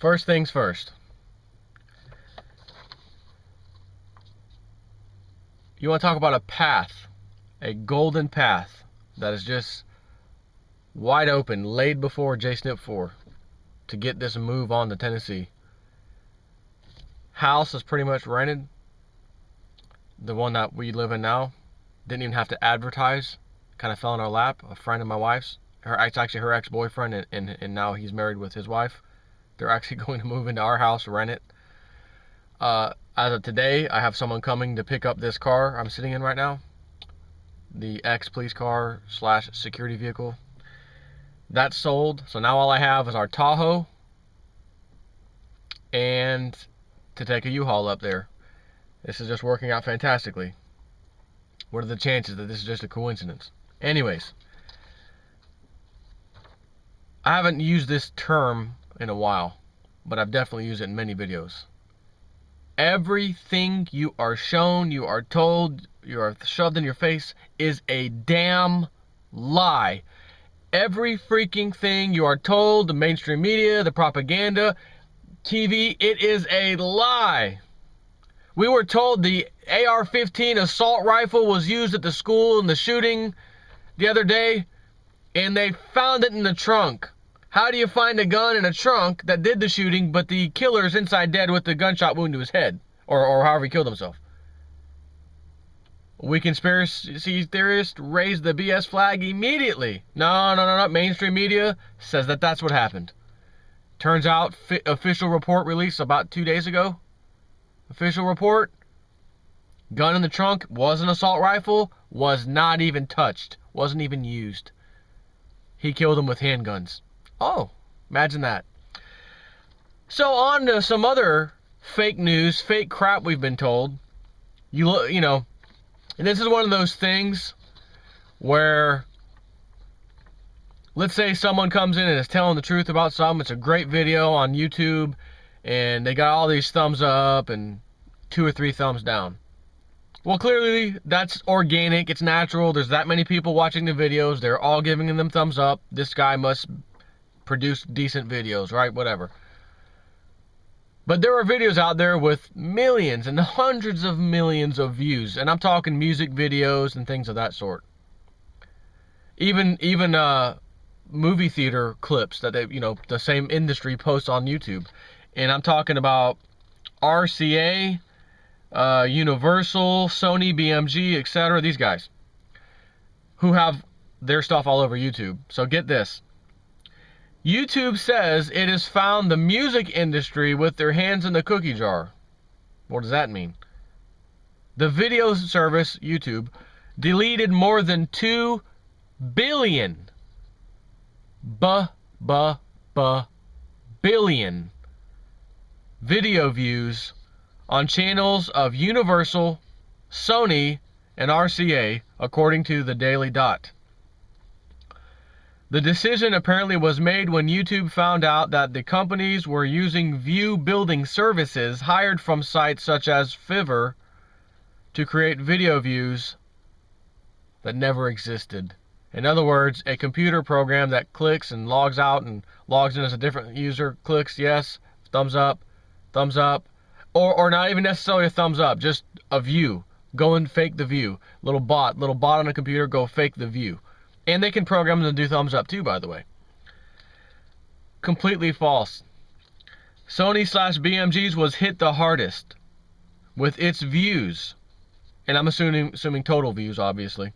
First things first. You want to talk about a path, a golden path that is just wide open, laid before J-Snip 4 to get this move on to Tennessee. House is pretty much rented. The one that we live in now. Didn't even have to advertise. Kind of fell in our lap. A friend of my wife's. It's actually her ex-boyfriend, and now he's married with his wife. They're actually going to move into our house, rent it. As of today, I have someone coming to pick up this car I'm sitting in right now. The ex-police car / security vehicle. That's sold. So now all I have is our Tahoe and to take a U-Haul up there. This is just working out fantastically. What are the chances that this is just a coincidence? Anyways, I haven't used this term in a while, but I've definitely used it in many videos. Everything you are shown, you are told, you are shoved in your face is a damn lie. Every freaking thing you are told, the mainstream media, the propaganda, TV, it is a lie. We were told the AR-15 assault rifle was used at the school in the shooting the other day, and they found it in the trunk. How do you find a gun in a trunk that did the shooting, but the killer's inside dead with the gunshot wound to his head? Or however he killed himself. We conspiracy theorists raise the BS flag immediately. No. Mainstream media says that that's what happened. Turns out, official report released about 2 days ago. Official report. Gun in the trunk, was an assault rifle, was not even touched. Wasn't even used. He killed him with handguns. Oh, imagine that. So on to some other fake news, fake crap we've been told. You know, and this is one of those things where, let's say someone comes in and is telling the truth about something. It's a great video on YouTube, and they got all these thumbs up and 2 or 3 thumbs down. Well, clearly that's organic, it's natural. There's that many people watching the videos. They're all giving them thumbs up. This guy must produce decent videos, right? Whatever. But there are videos out there with millions and hundreds of millions of views, and I'm talking music videos and things of that sort. Even movie theater clips that they, the same industry posts on YouTube. And I'm talking about RCA, Universal, Sony, BMG, etc. These guys who have their stuff all over YouTube. So get this. YouTube says it has found the music industry with their hands in the cookie jar. What does that mean? The video service, YouTube, deleted more than 2 billion billion video views on channels of Universal, Sony, and RCA, according to the Daily Dot. The decision apparently was made when YouTube found out that the companies were using view building services hired from sites such as Fiverr to create video views that never existed. In other words, a computer program that clicks and logs out and logs in as a different user, clicks yes, thumbs up, or not even necessarily a thumbs up, just a view. Go and fake the view. Little bot on a computer, go fake the view. And they can program them to do thumbs up too, by the way. Completely false. Sony / BMG's was hit the hardest with its views. And I'm assuming total views, obviously.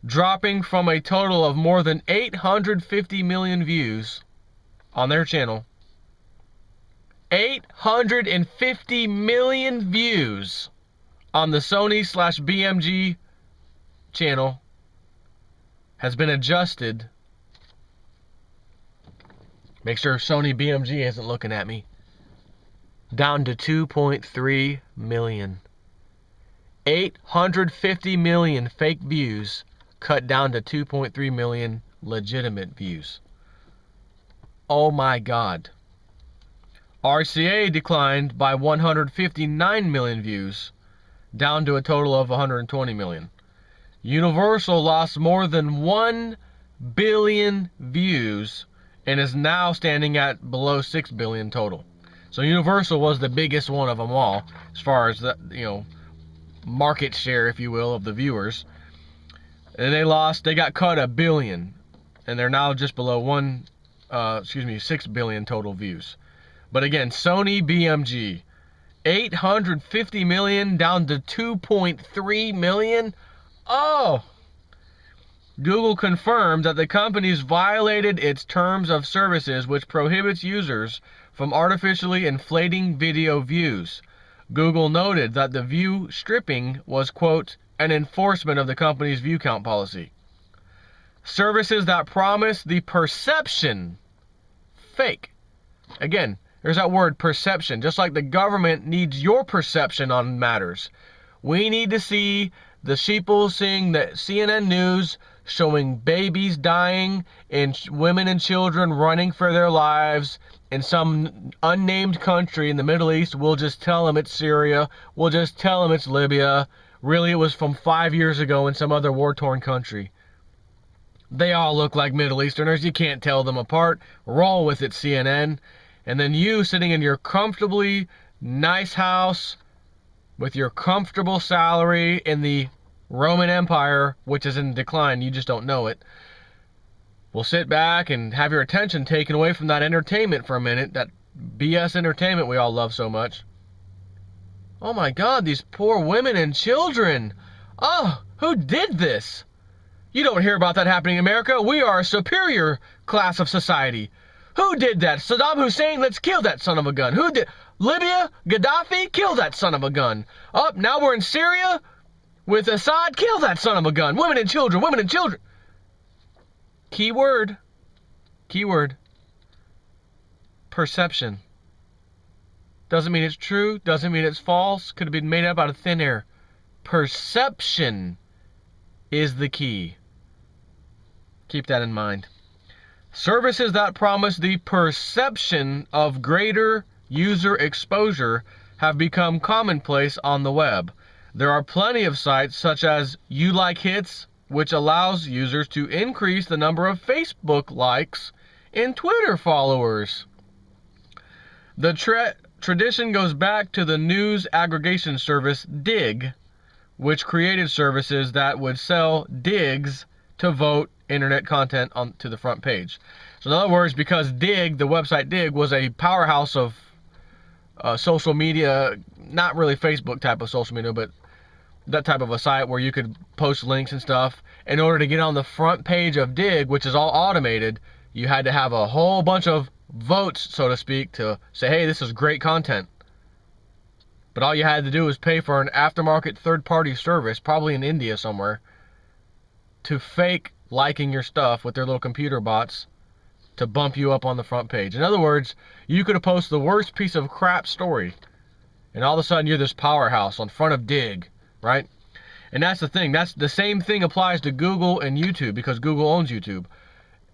Dropping from a total of more than 850 million views on their channel. 850 million views on the Sony / BMG channel has been adjusted. Make sure Sony BMG isn't looking at me. Down to 2.3 million. 850 million fake views cut down to 2.3 million legitimate views. Oh my God. RCA declined by 159 million views, down to a total of 120 million. Universal lost more than 1 billion views and is now standing at below 6 billion total. So Universal was the biggest one of them all, as far as the, market share, if you will, of the viewers. And they got cut $1 billion, and they're now just below 6 billion total views. But again, Sony BMG, 850 million down to 2.3 million. Oh! Google confirmed that the company's violated its terms of services, which prohibits users from artificially inflating video views. Google noted that the view stripping was, quote, an enforcement of the company's view count policy. Services that promise the perception, fake. Again, there's that word perception. Just like the government needs your perception on matters. We need to see the sheeple seeing the CNN news showing babies dying and women and children running for their lives in some unnamed country in the Middle East. We'll just tell them it's Syria. We'll just tell them it's Libya. Really, it was from 5 years ago in some other war-torn country. They all look like Middle Easterners. You can't tell them apart. Roll with it, CNN. And then you sitting in your comfortably nice house with your comfortable salary in the Roman Empire, which is in decline, you just don't know it, will sit back and have your attention taken away from that entertainment for a minute, that BS entertainment we all love so much. Oh my God, these poor women and children. Oh, who did this? You don't hear about that happening in America. We are a superior class of society. Who did that? Saddam Hussein? Let's kill that son of a gun. Who did? Libya? Gaddafi? Kill that son of a gun. Up, now we're in Syria with Assad. Kill that son of a gun. Women and children. Women and children. Keyword. Keyword. Perception. Doesn't mean it's true. Doesn't mean it's false. Could have been made up out of thin air. Perception is the key. Keep that in mind. Services that promise the perception of greater user exposure have become commonplace on the web. There are plenty of sites such as You Like Hits, which allows users to increase the number of Facebook likes and Twitter followers. The tradition goes back to the news aggregation service Dig, which created services that would sell digs to vote internet content onto the front page. So in other words, because Dig, the website Dig, was a powerhouse of social media, not really Facebook type of social media, but that type of a site where you could post links and stuff. In order to get on the front page of Dig, which is all automated, you had to have a whole bunch of votes, so to speak, to say, hey, this is great content. But all you had to do was pay for an aftermarket third-party service, probably in India somewhere, to fake liking your stuff with their little computer bots to bump you up on the front page. In other words, you could have posted the worst piece of crap story, and all of a sudden you're this powerhouse on front of Dig, right? And that's the thing. That's the same thing applies to Google and YouTube, because Google owns YouTube.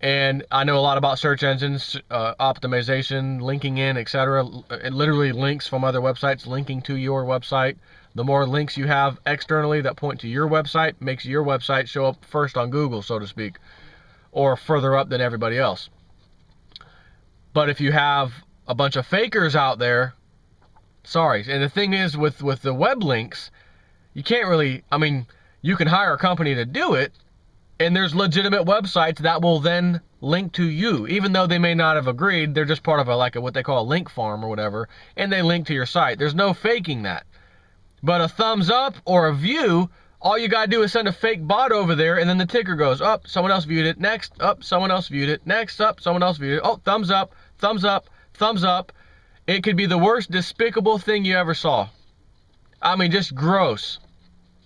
And I know a lot about search engines, optimization, linking in, etc. It literally links from other websites, linking to your website. The more links you have externally that point to your website, makes your website show up first on Google, so to speak, or further up than everybody else. But if you have a bunch of fakers out there, sorry. And the thing is, with the web links, you can't really, I mean, you can hire a company to do it, and there's legitimate websites that will then link to you, even though they may not have agreed. They're just part of what they call a link farm or whatever, and they link to your site. There's no faking that. But a thumbs up or a view, all you gotta do is send a fake bot over there, and then the ticker goes up, someone else viewed it, next, up, someone else viewed it, next, up, someone else viewed it, oh, thumbs up, thumbs up, thumbs up. It could be the worst despicable thing you ever saw. I mean, just gross,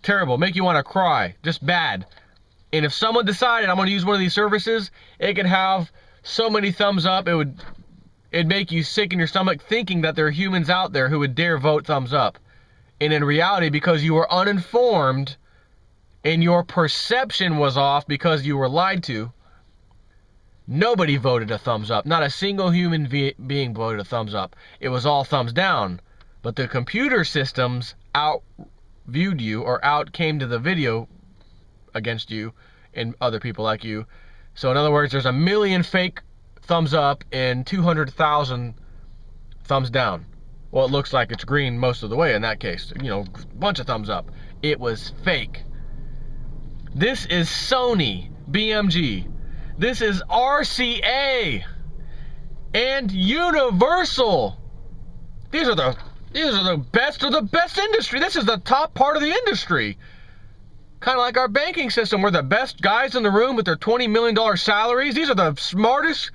terrible, make you want to cry, just bad. And if someone decided I'm going to use one of these services, it could have so many thumbs up, it'd make you sick in your stomach thinking that there are humans out there who would dare vote thumbs up. And in reality, because you were uninformed and your perception was off because you were lied to, nobody voted a thumbs up. Not a single human being voted a thumbs up. It was all thumbs down. But the computer systems out-viewed you, or out-came to the video against you and other people like you. So in other words, there's a million fake thumbs up and 200,000 thumbs down. Well, it looks like it's green most of the way in that case. You know, bunch of thumbs up. It was fake. This is Sony BMG. This is RCA and Universal. These are the best of the best industry. This is the top part of the industry. Kind of like our banking system. We're the best guys in the room with their $20 million salaries. These are the smartest.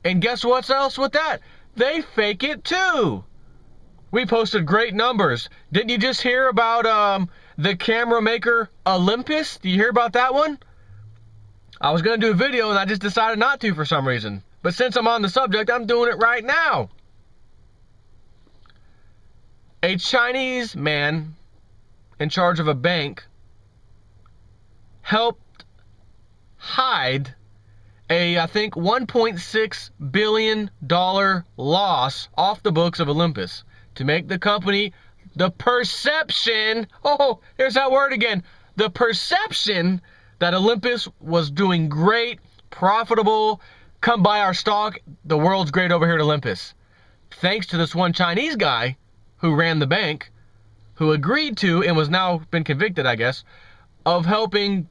And guess what else with that? They fake it too. We posted great numbers. Didn't you just hear about the camera maker Olympus? Do you hear about that one? I was going to do a video and I just decided not to for some reason. But since I'm on the subject, I'm doing it right now. A Chinese man in charge of a bank helped hide I think, $1.6 billion loss off the books of Olympus to make the company the perception, oh, there's that word again, the perception that Olympus was doing great, profitable, come buy our stock, the world's great over here at Olympus. Thanks to this one Chinese guy who ran the bank, who agreed to and was now been convicted, I guess, of helping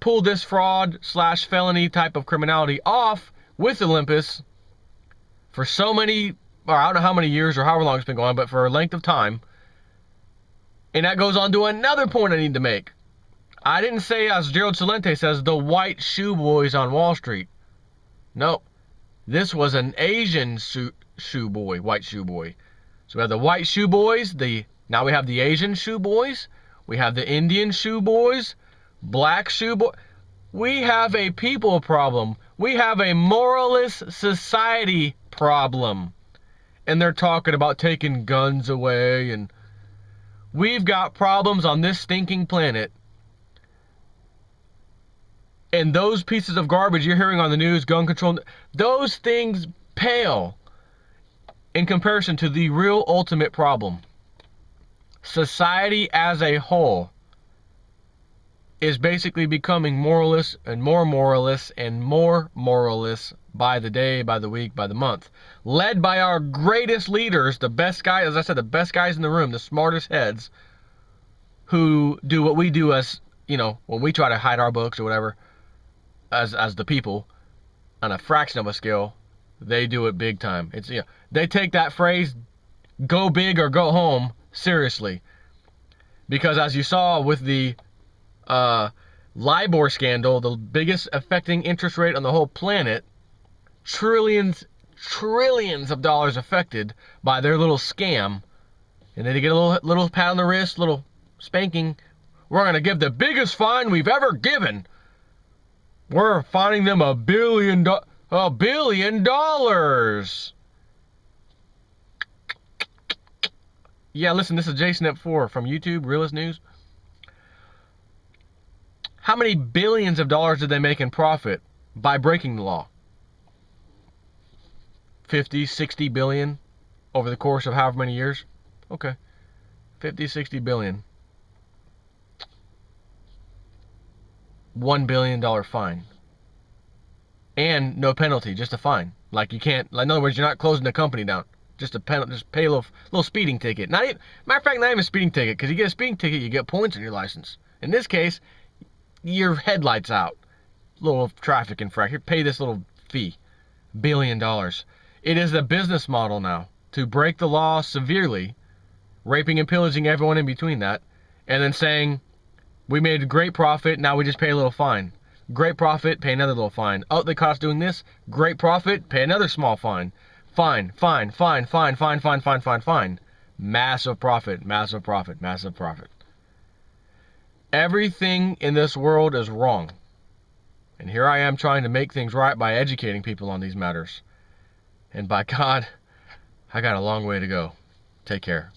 pull this fraud / felony type of criminality off with Olympus for so many, or I don't know how many years or however long it's been going on, but for a length of time. And that goes on to another point I need to make. I didn't say, as Gerald Celente says, the white shoe boys on Wall Street. No, this was an Asian shoe boy, white shoe boy. So we have the white shoe boys, now we have the Asian shoe boys, we have the Indian shoe boys, black shoe boy. We have a people problem. We have a moralist society problem. And they're talking about taking guns away, and we've got problems on this stinking planet. And those pieces of garbage you're hearing on the news, gun control, those things pale in comparison to the real ultimate problem. Society as a whole is basically becoming moralist and more moralist and more moralist by the day, by the week, by the month. Led by our greatest leaders, the best guys, as I said, the best guys in the room, the smartest heads, who do what we do as, you know, when we try to hide our books or whatever, as the people, on a fraction of a scale, they do it big time. It's, you know, they take that phrase, go big or go home, seriously. Because as you saw with the LIBOR scandal, the biggest affecting interest rate on the whole planet, trillions of dollars affected by their little scam, and then they get a little pat on the wrist, little spanking. We're going to give the biggest fine we've ever given. We're fining them $1 billion. Yeah, listen, this is Jason at 4 from YouTube, Realist News. How many billions of dollars did they make in profit by breaking the law? 50, 60 billion over the course of however many years? Okay. 50, 60 billion. $1 billion fine. And no penalty, just a fine. Like you can't, like in other words, you're not closing the company down. Just a penalty, just pay a little speeding ticket. Not even, matter of fact, not even a speeding ticket, because you get a speeding ticket, you get points on your license. In this case, your headlights out. Little traffic infraction. Pay this little fee. $1 billion. It is a business model now to break the law severely, raping and pillaging everyone in between that, and then saying, we made a great profit, now we just pay a little fine. Great profit, pay another little fine. Oh, they cost doing this. Great profit, pay another small fine. Fine. Massive profit, massive profit, massive profit. Everything in this world is wrong. And here I am trying to make things right by educating people on these matters. And by God, I got a long way to go. Take care.